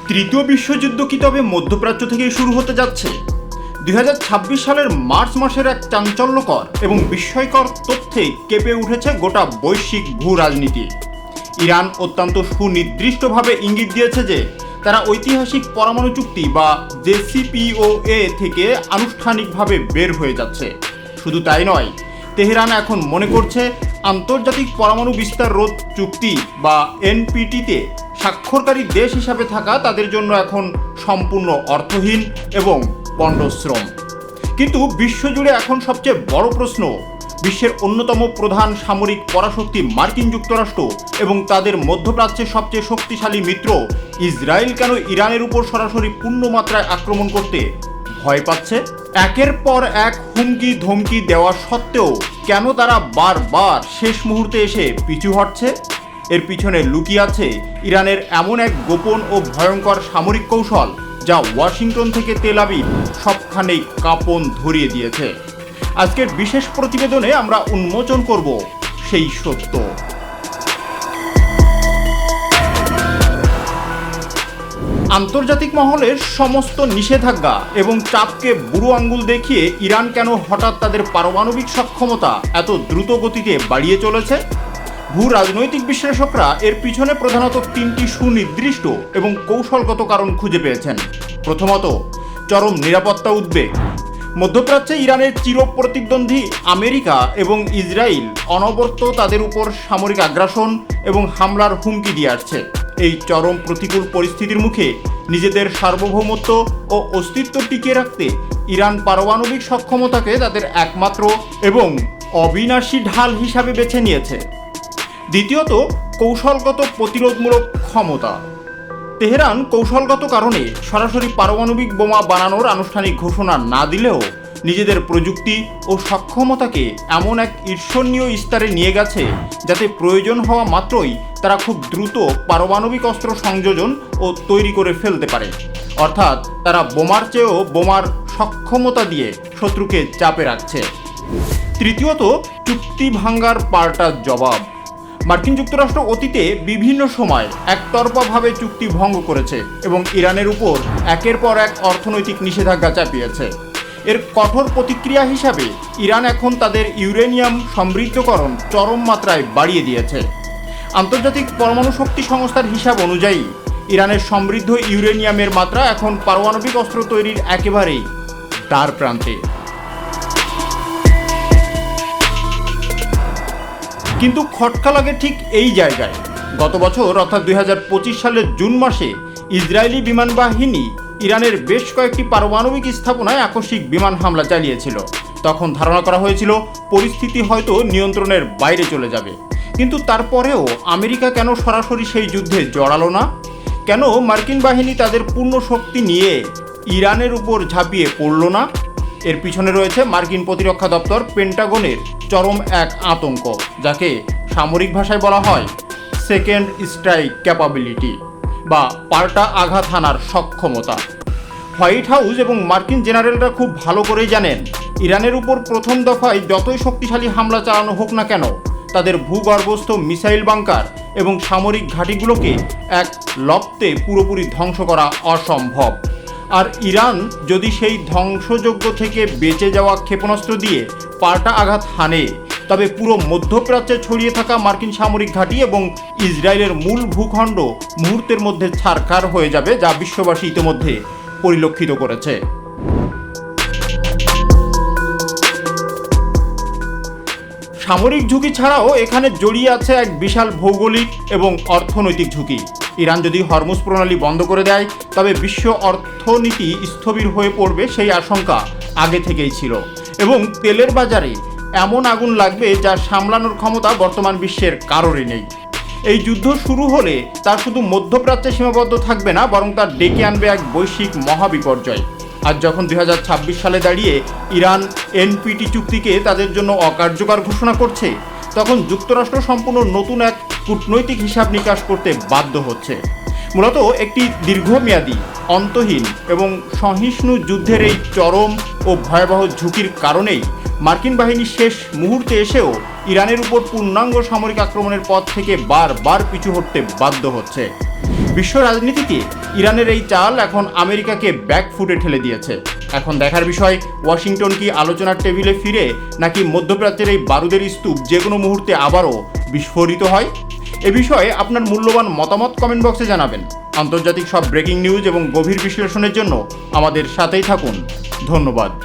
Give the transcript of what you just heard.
তৃতীয় বিশ্বযুদ্ধ কি তবে মধ্যপ্রাচ্য থেকেই শুরু হতে যাচ্ছে? 2026 সালের মার্চ মাসের এক চাঞ্চল্যকর এবং বিস্ময়কর তথ্যে কেঁপে উঠেছে গোটা বৈশ্বিক ভূ রাজনীতি। ইরান অত্যন্ত সুনির্দিষ্টভাবে ইঙ্গিত দিয়েছে যে তারা ঐতিহাসিক পরমাণু চুক্তি বা জেসিপিওএ থেকে আনুষ্ঠানিকভাবে বের হয়ে যাচ্ছে। শুধু তাই নয়, তেহরান এখন মনে করছে আন্তর্জাতিক পরমাণু বিস্তার রোধ চুক্তি বা এনপিটিতে স্বাক্ষরকারী দেশ হিসাবে থাকা তাদের জন্য এখন সম্পূর্ণ অর্থহীন এবং পণ্ডশ্রম। কিন্তু বিশ্বজুড়ে এখন সবচেয়ে বড় প্রশ্ন, বিশ্বের অন্যতম প্রধান সামরিক পরাশক্তি মার্কিন যুক্তরাষ্ট্র এবং তাদের মধ্যপ্রাচ্যের সবচেয়ে শক্তিশালী মিত্র ইসরায়েল কেন ইরানের উপর সরাসরি পূর্ণমাত্রায় আক্রমণ করতে ভয় পাচ্ছে? একের পর এক হুমকি ধমকি দেওয়া সত্ত্বেও কেন তারা বারবার শেষ মুহূর্তে এসে পিছু হটছে? এর পিছনে লুকিয়ে আছে ইরানের এমন এক গোপন ও ভয়ঙ্কর সামরিক কৌশল যা ওয়াশিংটন থেকে তেল আবিব সবখানেই কাঁপন ধরিয়ে দিয়েছে। আজকের বিশেষ প্রতিবেদনে আমরা উন্মোচন করব সেই সত্য। আন্তর্জাতিক মহলের সমস্ত নিষেধাজ্ঞা এবং চাপকে বুড়ো আঙ্গুল দেখিয়ে ইরান কেন হঠাৎ তাদের পারমাণবিক সক্ষমতা এত দ্রুত গতিতে বাড়িয়ে চলেছে? ভূ রাজনৈতিক বিশ্লেষকরা এর পিছনে প্রধানত তিনটি সুনির্দিষ্ট এবং কৌশলগত কারণ খুঁজে পেয়েছেন। প্রথমত, চরম নিরাপত্তা উদ্বেগ। মধ্যপ্রাচ্যে ইরানের চিরপ্রতিদ্বন্দ্বী আমেরিকা এবং ইসরায়েল অনবরত তাদের উপর সামরিক আগ্রাসন এবং হামলার হুমকি দিয়ে আসছে। এই চরম প্রতিকূল পরিস্থিতির মুখে নিজেদের সার্বভৌমত্ব ও অস্তিত্ব টিকিয়ে রাখতে ইরান পারমাণবিক সক্ষমতাকে তাদের একমাত্র এবং অবিনাশী ঢাল হিসাবে বেছে নিয়েছে। দ্বিতীয়ত, কৌশলগত প্রতিরোধমূলক ক্ষমতা। তেহরান কৌশলগত কারণে সরাসরি পারমাণবিক বোমা বানানোর আনুষ্ঠানিক ঘোষণা না দিলেও নিজেদের প্রযুক্তি ও সক্ষমতাকে এমন এক ঈর্ষণীয় স্তরে নিয়ে গেছে যাতে প্রয়োজন হওয়া মাত্রই তারা খুব দ্রুত পারমাণবিক অস্ত্র সংযোজন ও তৈরি করে ফেলতে পারে। অর্থাৎ তারা বোমার চেয়েও বোমার সক্ষমতা দিয়ে শত্রুকে চাপে রাখছে। তৃতীয়ত, চুক্তি ভাঙ্গার পাল্টা জবাব। মার্কিন যুক্তরাষ্ট্র অতীতে বিভিন্ন সময় একতরফাভাবে চুক্তি ভঙ্গ করেছে এবং ইরানের উপর একের পর এক অর্থনৈতিক নিষেধাজ্ঞা চাপিয়েছে। এর কঠোর প্রতিক্রিয়া হিসাবে ইরান এখন তাদের ইউরেনিয়াম সমৃদ্ধকরণ চরম মাত্রায় বাড়িয়ে দিয়েছে। আন্তর্জাতিক পরমাণু শক্তি সংস্থার হিসাব অনুযায়ী ইরানের সমৃদ্ধ ইউরেনিয়ামের মাত্রা এখন পারমাণবিক অস্ত্র তৈরির একেবারেই দ্বার প্রান্তে। কিন্তু খটকা লাগে ঠিক এই জায়গায়। গত বছর অর্থাৎ 2025 সালের জুন মাসে ইসরায়েলি বিমান বাহিনী ইরানের বেশ কয়েকটি পারমাণবিক স্থাপনায় আকস্মিক বিমান হামলা চালিয়েছিল। তখন ধারণা করা হয়েছিল পরিস্থিতি হয়তো নিয়ন্ত্রণের বাইরে চলে যাবে। কিন্তু তারপরেও আমেরিকা কেন সরাসরি সেই যুদ্ধে জড়ালো না? কেন মার্কিন বাহিনী তাদের পূর্ণ শক্তি নিয়ে ইরানের উপর ঝাঁপিয়ে পড়ল না? এর পিছনে রয়েছে মার্কিন প্রতিরক্ষা দপ্তর পেন্টাগনের চরম এক আতঙ্ক, যাকে সামরিক ভাষায় বলা হয় সেকেন্ড স্ট্রাইক ক্যাপাবিলিটি বা পাল্টা আঘাত হানার সক্ষমতা। হোয়াইট হাউস এবং মার্কিন জেনারেলরা খুব ভালো করেই জানেন ইরানের উপর প্রথম দফায় যতই শক্তিশালী হামলা চালানো হোক না কেন, তাদের ভূগর্ভস্থ মিসাইল বাংকার এবং সামরিক ঘাঁটিগুলোকে এক লপ্তে পুরোপুরি ধ্বংস করা অসম্ভব। আর ইরান যদি সেই ধ্বংসযজ্ঞ থেকে বেঁচে যাওয়া ক্ষেপণাস্ত্র দিয়ে পাল্টা আঘাত হানে, তবে পুরো মধ্যপ্রাচ্যে ছড়িয়ে থাকা মার্কিন সামরিক ঘাঁটি এবং ইসরায়েলের মূল ভূখণ্ড মুহূর্তের মধ্যে ছারখার হয়ে যাবে, যা বিশ্ববাসী ইতিমধ্যে পরিলক্ষিত করেছে। সামরিক ঝুঁকি ছাড়াও এখানে জড়িয়ে আছে এক বিশাল ভৌগোলিক এবং অর্থনৈতিক ঝুঁকি। ইরান যদি হরমুজ প্রণালী বন্ধ করে দেয়, তবে বিশ্ব অর্থনীতি স্থবির হয়ে পড়বে, সেই আশঙ্কা আগে থেকেই ছিল। এবং তেলের বাজারে এমন আগুন লাগবে যা সামলানোর ক্ষমতা বর্তমান বিশ্বের কারোরই নেই। এই যুদ্ধ শুরু হলে তা শুধু মধ্যপ্রাচ্যে সীমাবদ্ধ থাকবে না, বরং তার ডেকে আনবে এক বৈশ্বিক মহাবিপর্যয়। আর যখন 2026 সালে দাঁড়িয়ে ইরান এনপিটি চুক্তিকে তাদের জন্য অকার্যকর ঘোষণা করছে, তখন যুক্তরাষ্ট্র সম্পূর্ণ নতুন এক কূটনৈতিক হিসাব নিকাশ করতে বাধ্য হচ্ছে। মূলত একটি দীর্ঘমেয়াদী, অন্তহীন এবং সহিষ্ণু যুদ্ধের এই চরম ও ভয়াবহ ঝুঁকির কারণেই মার্কিন বাহিনী শেষ মুহূর্তে এসেও ইরানের উপর পূর্ণাঙ্গ সামরিক আক্রমণের পথ থেকে বারবার পিছু হটতে বাধ্য হচ্ছে। বিশ্ব রাজনীতিতে ইরানের এই চাল এখন আমেরিকাকে ব্যাকফুটে ঠেলে দিয়েছে। এখন দেখার বিষয়, ওয়াশিংটন কি আলোচনার টেবিলে ফিরে, নাকি মধ্যপ্রাচ্যের এই বারুদের স্তূপ যে কোনো মুহূর্তে আবারও বিস্ফোরিত হয়। এ বিষয়ে আপনার মূল্যবান মতামত কমেন্ট বক্সে জানাবেন। আন্তর্জাতিক সব ব্রেকিং নিউজ এবং গভীর বিশ্লেষণের জন্য আমাদের সাথেই থাকুন। ধন্যবাদ।